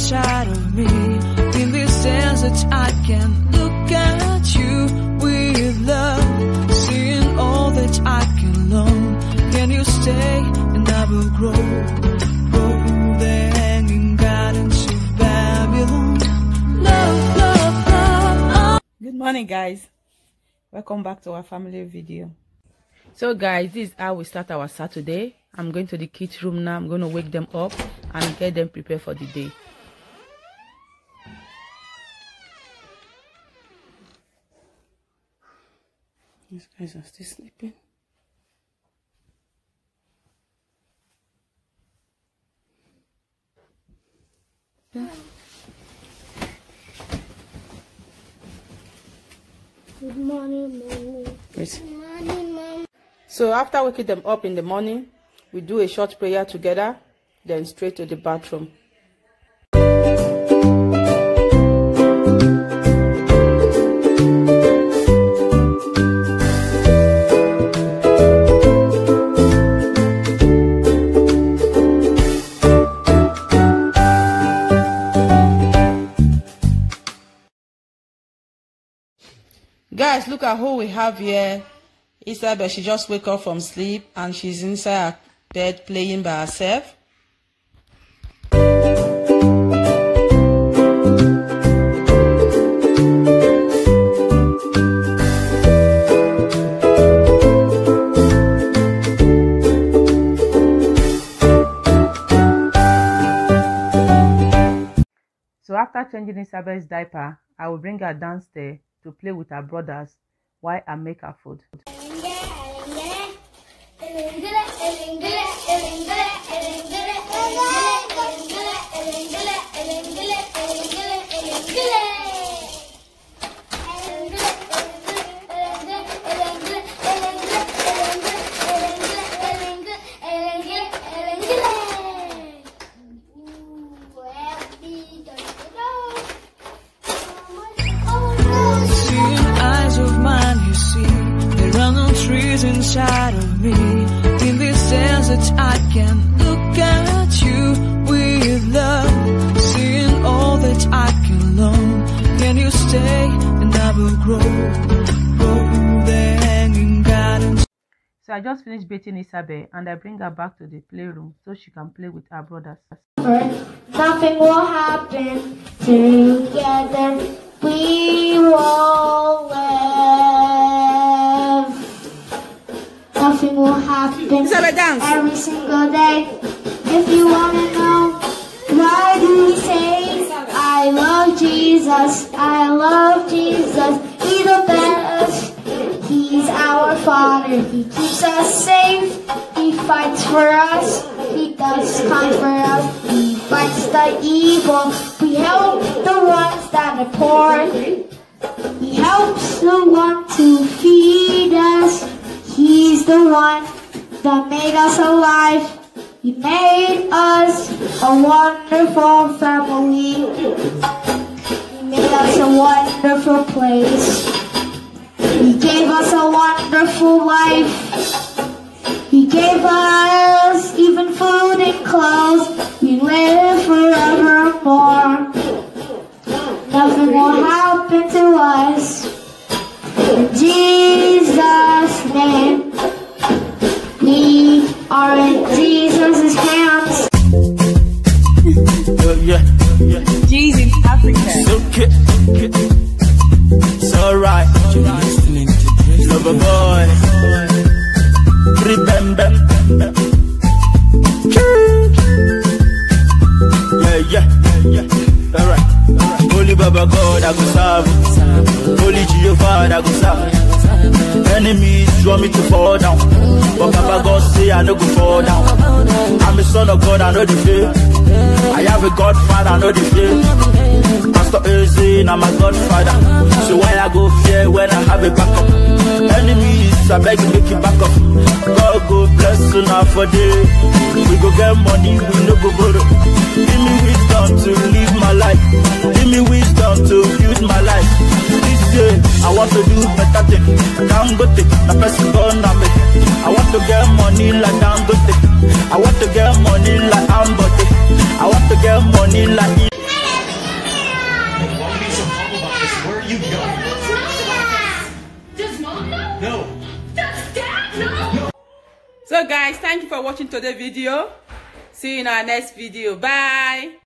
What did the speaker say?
inside of me. In this sense that I can look at you with love, seeing all that I can learn. Can you stay and I will grow the hanging gardens of Babylon. Love, love, love. Good morning, guys. Welcome back to our family video. So guys, this is how we start our Saturday. I'm going to the kids room now. I'm going to wake them up and get them prepared for the day. These guys are still sleeping. Yeah. Good morning, Mommy. Yes. Good morning, Mom. So after waking them up in the morning, we do a short prayer together, then straight to the bathroom. Guys, look at who we have here. Isabel, she just woke up from sleep and she's inside her bed playing by herself. So after changing Isabel's diaper, I will bring her downstairs to play with her brothers while I make her food. Inside of me, in this sense that I can look at you with love, seeing all that I can learn. Can you stay and I will grow the hanging gardens. So I just finished bathing Isabel and I bring her back to the playroom so she can play with her brothers. Nothing will happen. Together we will live. Nothing will happen every single day. If you want to know, why do we say, I love Jesus, I love Jesus. He's the best, He's our Father. He keeps us safe, He fights for us, He does kind for us. He fights the evil, we help the ones that are poor. He helps the one to feed us. He's the one that made us alive. He made us a wonderful family. He made us a wonderful place. He gave us a wonderful life. He gave us even food and clothes. We live forevermore. Nothing will happen to us. In Jesus' name, we are in Jesus' hands. Jesus Africa. It's alright. Love a boy. Yeah. Alright. Holy Baba God, I go serve. Holy Jehovah, I go serve. Enemies draw me to fall down, but Baba God say I no go fall down. I'm a son of God, I know the fear. I have a Godfather, I know the fear. Pastor Eze, I'm a Godfather. So why I go fear when I have a backup? Enemies, I beg you make it back up. God go bless you now for day. We go get money, we no go borrow. Give me wisdom to live my life. Give me wisdom to use my life. This year, I want to do better things. Dangote, the person gone on me. I want to get money like Dangote. I want to get money like Ambote. I want to get money like No. No. So guys, thank you for watching today's video. See you in our next video. Bye.